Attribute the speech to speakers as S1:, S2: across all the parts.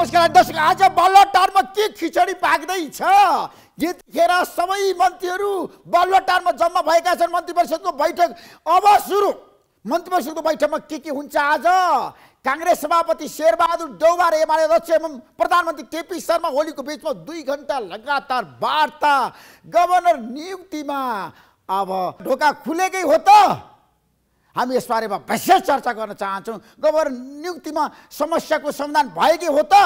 S1: नमस्कार दर्शक, आज बालुवाटारमा के खिचडी पाक्दैछ? यतिखेर सबै मन्त्रीहरू बालुवाटारमा जम्मा भएका छन्। मन्त्री परिषदको बैठक अब सुरु। मन्त्री परिषदको बैठकमा के हुन्छ आज? कांग्रेस सभापति शेरबहादुर देउवा र एमाले अध्यक्ष एवं प्रधानमन्त्री केपी शर्मा ओलीको बीचमा 2 घण्टा लगातार वार्ता। गभर्नर नियुक्तिमा अब ढोका खुलेकै हो त? हामी यस बारेमा विशेष चर्चा गर्न चाहन्छौँ। गभर्नर नियुक्तिमा समस्याको समाधान भएकै हो त?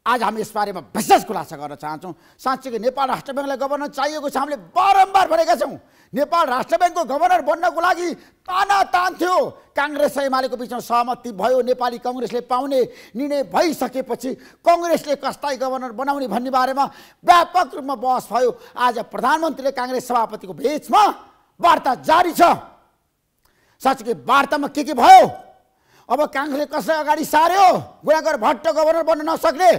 S1: आज हामी यस बारेमा विशेष खुलासा गर्न चाहन्छौँ। साँच्चै नेपाल राष्ट्र ब्याङ्कलाई गभर्नर चाहिएको छ। हामीले बारम्बार भनेका छौँ, नेपाल राष्ट्र ब्याङ्कको गभर्नर बन्नको लागि तानातान थियो। कांग्रेस र एमालेको बिचमा सहमति भयो। नेपाली कांग्रेसले पाउने निर्णय भइसकेपछि कांग्रेसले कसलाई गभर्नर बनाउने भन्ने बारेमा व्यापक रूपमा बहस भयो। आज प्रधानमन्त्री र कांग्रेस सभापतिको बीचमा वार्ता जारी छ। साँच्चै वार्तामा के भयो? अब कांग्रेसले कसलाई अगाडि सार्यो? गुणाकर भट्ट गभर्नर बन्न नसक्ने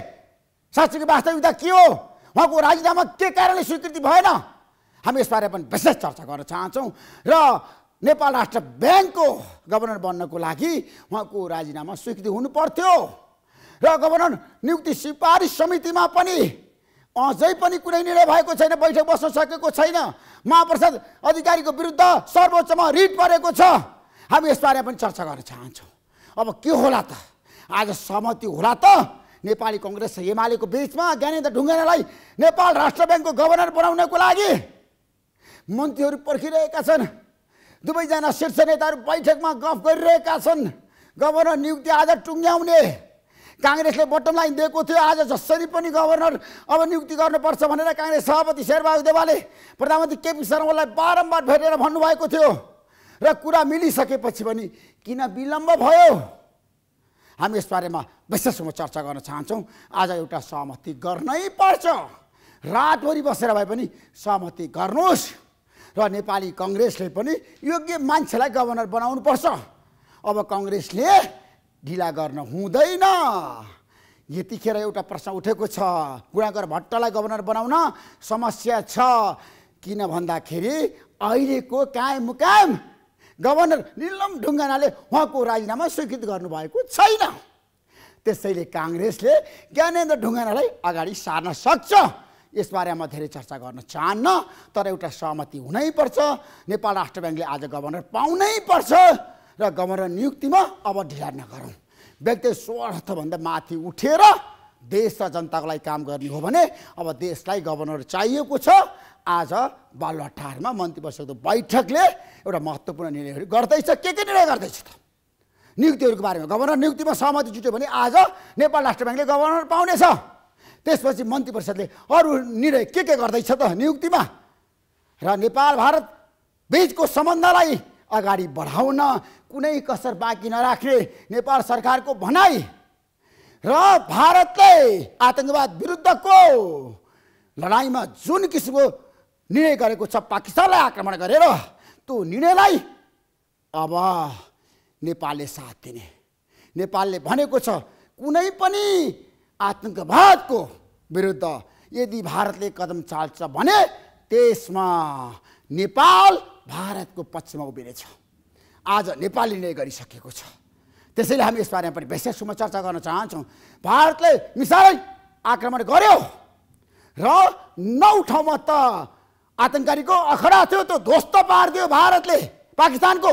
S1: साँच्चै वास्तविकता के हो? उहाँको राजीनामा के कारणले स्वीकृति भएन? हामी यसबारे पनि विशेष चर्चा गर्न चाहन्छौँ। र नेपाल राष्ट्र ब्याङ्कको गभर्नर बन्नको लागि उहाँको राजीनामा स्वीकृति हुनु पर्थ्यो। र गभर्नर नियुक्ति सिफारिस समितिमा पनि अझै पनि कुनै निर्णय भएको छैन, बैठक बस्न सकेको छैन। महाप्रसाद अधिकारीको विरुद्ध सर्वोच्चमा रिट परेको छ। हामी यसबारे पनि चर्चा गर्न चाहन्छौँ। अब के होला त? आज सहमति होला त? नेपाली कांग्रेस र एमालेको बीचमा ज्ञानेन्द्र ढुङ्गानालाई नेपाल राष्ट्र ब्याङ्कको गभर्नर बनाउनको लागि मन्त्रीहरू पर्खिरहेका छन्। दुवैजना शीर्ष नेताहरू बैठकमा गफ गरिरहेका छन्। गभर्नर नियुक्ति आज टुङ्ग्याउने कांग्रेसले बटम लाइन दिएको थियो। आज जसरी पनि गभर्नर अब नियुक्ति गर्नुपर्छ भनेर कांग्रेस सभापति शेरबहादुर देउवाले प्रधानमन्त्री केपी शर्मालाई बारम्बार भेटेर भन्नुभएको थियो। र कुरा मिलिसकेपछि पनि किन विलम्ब भयो? हामी यस बारेमा विशेष रूपमा चर्चा गर्न चाहन्छौँ। आज एउटा सहमति गर्नै पर्छ। रातभरि बसेर भए पनि सहमति गर्नुहोस् र नेपाली कांग्रेसले पनि योग्य मान्छेलाई गभर्नर बनाउनु पर्छ। अब कांग्रेसले ढिला गर्न हुँदैन। यतिखेर एउटा प्रश्न उठेको छ, गुणाकर भट्टलाई गभर्नर बनाउन समस्या छ। किन भन्दाखेरि अहिलेको कायम मुकाम गभर्नर निलम ढुङ्गानाले उहाँको राजीनामा स्वीकृत गर्नुभएको छैन। त्यसैले कांग्रेसले ज्ञानेन्द्र ढुङ्गानालाई अगाडि सार्न सक्छ। यसबारेमा धेरै चर्चा गर्न चाहन्न, तर एउटा सहमति हुनैपर्छ। नेपाल राष्ट्र ब्याङ्कले आज गभर्नर पाउनै पर्छ र गभर्नर नियुक्तिमा अब ढिला नगरौँ। व्यक्ति स्वार्थभन्दा माथि उठेर देश र जनताको लागि काम गर्ने हो भने अब देशलाई गभर्नर चाहिएको छ। आज बालुवाटारमा मन्त्री परिषदको बैठकले एउटा महत्त्वपूर्ण निर्णयहरू गर्दैछ। के निर्णय गर्दैछ त? नियुक्तिहरूको बारेमा गभर्नर नियुक्तिमा सहमति जुट्यो भने आज नेपाल राष्ट्र ब्याङ्कले गभर्नर पाउनेछ। त्यसपछि मन्त्री परिषदले अरू निर्णय के गर्दैछ त नियुक्तिमा? र नेपाल भारत बीचको सम्बन्धलाई अगाडि बढाउन कुनै कसर बाँकी नराख्ने नेपाल सरकारको भनाइ र भारतले आतंकवाद विरुद्धको लडाइँमा जुन किसिमको निर्णय गरेको छ, पाकिस्तानलाई आक्रमण गरेर, त्यो निर्णयलाई अब नेपालले साथ दिने। नेपालले भनेको छ कुनै पनि आतंकवादको विरुद्ध यदि भारतले कदम चाल्छ भने त्यसमा नेपाल भारतको पक्षमा उभिनेछ। आज नेपालले निर्णय गरिसकेको छ। त्यसैले हामी यसबारेमा पनि विशेष रूपमा चर्चा गर्न चाहन्छौँ। भारतले मिसालै आक्रमण गर्यो र 9 ठाउँमा त आतंकवादीको अखडा थियो, त्यो ध्वस्त पारिदियो भारतले पाकिस्तानको।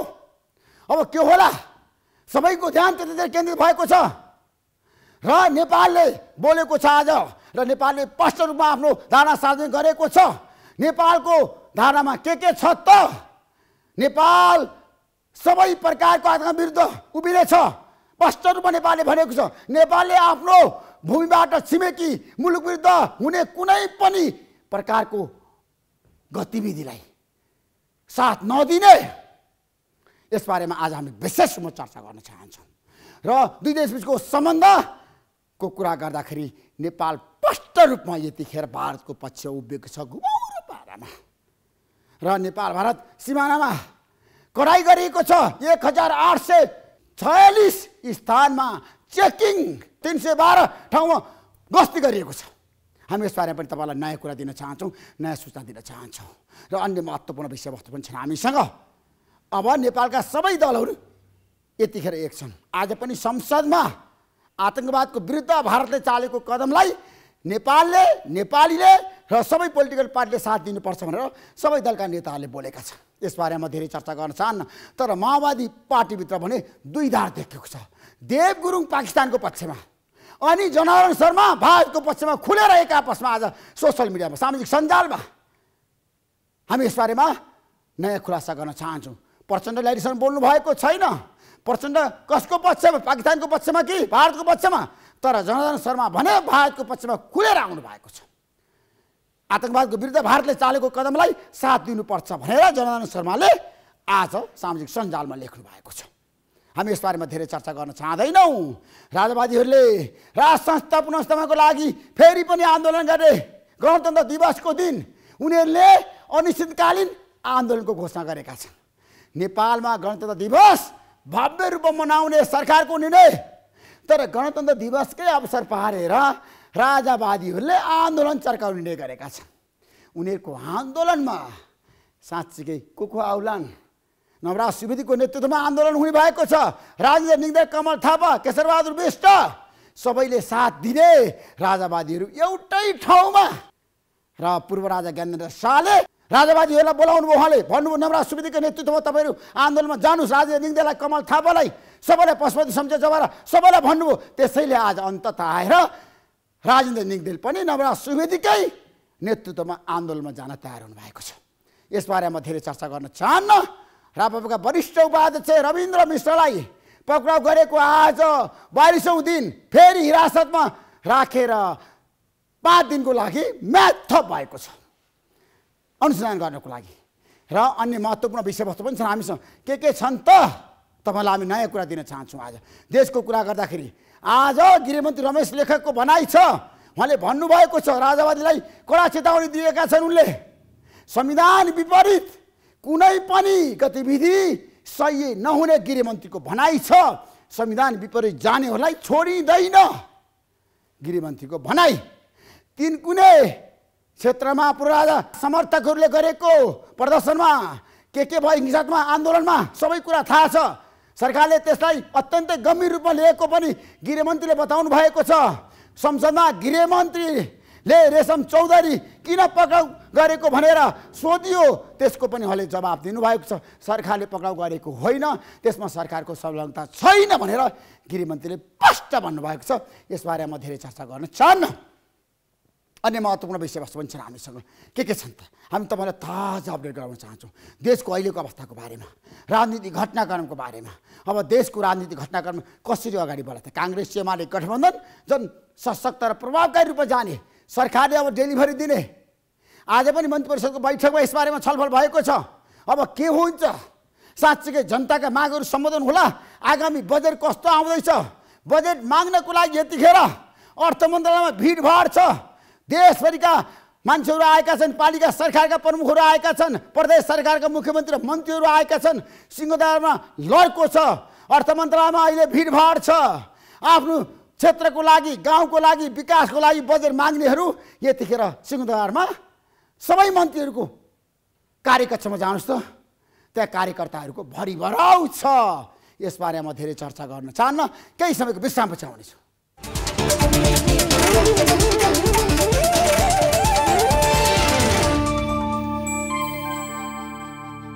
S1: अब के होला? सबैको ध्यान त्यतातिर केन्द्रित भएको छ र नेपालले बोलेको छ आज। र नेपालले स्पष्ट रूपमा आफ्नो धारणा सार्वजनिक गरेको छ। नेपालको धारणामा के छ त? नेपाल सबै प्रकारको आतंकवाद विरुद्ध उभिनेछ। स्पष्ट रूपमा नेपालले भनेको छ नेपालले आफ्नो भूमिबाट छिमेकी मुलुक विरुद्ध हुने कुनै पनि प्रकारको गतिविधिलाई साथ नदिने। यसबारेमा आज हामी विशेष रूपमा चर्चा गर्न चाहन्छौँ। र दुई देशबीचको सम्बन्धको कुरा गर्दाखेरि नेपाल स्पष्ट रूपमा यतिखेर भारतको पक्ष उभिएको छ घुमाउरो पारामा। र नेपाल भारत सिमानामा कडाई गरिएको छ। 1846 स्थानमा चेकिङ, 312 ठाउँमा गस्ती गरिएको छ। हामी यसबारेमा पनि तपाईँलाई नयाँ कुरा दिन चाहन्छौँ, नयाँ सूचना दिन चाहन्छौँ। र अन्य महत्त्वपूर्ण विषयवस्तु पनि छन् हामीसँग। अब नेपालका सबै दलहरू यतिखेर एक छन्। आज पनि संसदमा आतंकवादको विरुद्ध भारतले चालेको कदमलाई नेपालले, नेपालीले र सबै पोलिटिकल पार्टीले साथ दिनुपर्छ भनेर सबै दलका नेताहरूले बोलेका छन्। यसबारे म धेरै चर्चा गर्न चाहन्न, तर माओवादी पार्टीभित्र भने दुई धार देखिएको छ। देव गुरुङ पाकिस्तानको पक्षमा अनि जनार्दन शर्मा भारतको पक्षमा खुलेर एक आपसमा आज सोसल मिडियामा, सामाजिक सञ्जालमा हामी यसबारेमा नयाँ खुलासा गर्न चाहन्छौँ। प्रचण्डले अहिलेसम्म बोल्नु भएको छैन। प्रचण्ड कसको पक्षमा, पाकिस्तानको पक्षमा कि भारतको पक्षमा? तर जनार्दन शर्मा भने भारतको पक्षमा खुलेर आउनु भएको छ। आतंकवादको विरुद्ध भारतले चालेको कदमलाई साथ दिनुपर्छ भनेर जनार्दन शर्माले आज सामाजिक सञ्जालमा लेख्नु भएको छ। हामी यसबारेमा धेरै चर्चा गर्न चाहँदैनौँ। राजवादीहरूले राज संस्था पुनर्स्थापनाको लागि फेरि पनि आन्दोलन गरे। गणतन्त्र दिवसको दिन उनीहरूले अनिश्चितकालीन आन्दोलनको घोषणा गरेका छन्। नेपालमा गणतन्त्र दिवस भव्य रूपमा मनाउने सरकारको निर्णय, तर गणतन्त्र दिवसकै अवसर पारेर राजावादीहरूले आन्दोलन चर्काउने निर्णय गरेका छन्। उनीहरूको आन्दोलनमा साँच्चीकै को आउलान्? नवराज सुवेदीको नेतृत्वमा आन्दोलन हुने भएको छ। राजेन्द्र निग्दे, कमल थापा, केशरबहादुर बिष्ट सबैले साथ दिने राजावादीहरू एउटै ठाउँमा र पूर्व राजा ज्ञानेन्द्र शाहले राजावादीहरूलाई बोलाउनु भयो। उहाँले भन्नुभयो नवराज सुवेदीको नेतृत्वमा तपाईँहरू आन्दोलनमा जानुहोस्। राजेन्द्र निग्देलाई, कमल थापालाई, सबैलाई पशुपति शमशेर जवारा सबैलाई भन्नुभयो। त्यसैले आज अन्ततः आएर राजेन्द्र निग्देल पनि नवराज सुवेदीकै नेतृत्वमा आन्दोलनमा जान तयार हुनुभएको छ। यसबारे म धेरै चर्चा गर्न चाहन्न। राप्रपाका वरिष्ठ उपाध्यक्ष रविन्द्र मिश्रलाई पक्राउ गरेको आज 22औं दिन फेरि हिरासतमा राखेर 5 दिनको लागि म्याद थप भएको छ अनुसन्धान गर्नको लागि। र अन्य महत्त्वपूर्ण विषयवस्तु पनि छन् हामीसँग। के छन् त तपाईँलाई हामी नयाँ कुरा दिन चाहन्छौँ। आज देशको कुरा गर्दाखेरि आज गृहमन्त्री रमेश लेखकको भनाइ छ। उहाँले भन्नुभएको छ राजावादीलाई कडा चेतावनी दिएका छन् उनले। संविधान विपरीत कुनै पनि गतिविधि सही नहुने गृहमन्त्रीको भनाइ छ। संविधान विपरीत जानेहरूलाई छोडिँदैन गृहमन्त्रीको भनाइ। तीन कुनै क्षेत्रमा पूर्वराजा समर्थकहरूले गरेको प्रदर्शनमा के भयो, हिंसात्मक आन्दोलनमा सबै कुरा थाहा छ। सरकारले त्यसलाई अत्यन्तै गम्भीर रूपमा लिएको पनि गृहमन्त्रीले बताउनु भएको छ। संसदमा गृहमन्त्रीले रेशम चौधरी किन पक्राउ गरेको भनेर सोधियो, त्यसको पनि उहाँले जवाब दिनुभएको छ। सरकारले पक्राउ गरेको होइन, त्यसमा सरकारको संलग्नता छैन भनेर गृहमन्त्रीले स्पष्ट भन्नुभएको छ। यसबारे म धेरै चर्चा गर्न चाहन्न। अन्य महत्त्वपूर्ण विषयवस्तु पनि छन् हामीसँग। के छन् त हामी तपाईँलाई ताजा अपडेट गराउन चाहन्छौँ। देशको अहिलेको अवस्थाको बारेमा, राजनीतिक घटनाक्रमको बारेमा। अब देशको राजनीतिक घटनाक्रम कसरी अगाडि बढ्छ? काङ्ग्रेस एमाले गठबन्धन जुन सशक्त र प्रभावकारी रूपमा जाने, सरकारले अब डेलिभरी दिने। आज पनि मन्त्री परिषदको बैठकमा यसबारेमा छलफल भएको छ। अब के हुन्छ? साँच्चीकै जनताका मागहरू सम्बोधन होला? आगामी बजेट कस्तो आउँदैछ? बजेट माग्नको लागि यतिखेर अर्थ मन्त्रालयमा भिडभाड छ। देशभरिका मान्छेहरू आएका छन्, पालिका सरकारका प्रमुखहरू आएका छन्, प्रदेश सरकारका मुख्यमन्त्री र मन्त्रीहरू आएका छन्। सिंहदरबारमा लड्को छ। अर्थ मन्त्रालयमा अहिले भिडभाड छ। आफ्नो क्षेत्रको लागि, गाउँको लागि, विकासको लागि बजेट माग्नेहरू यतिखेर सिंहदरबारमा सबै मन्त्रीहरूको कार्यकक्षमा जानुहोस् त, त्यहाँ कार्यकर्ताहरूको भरिभराउ छ। यसबारे म धेरै चर्चा गर्न चाहन्न। केही समयको विश्रामपछि आउनेछु।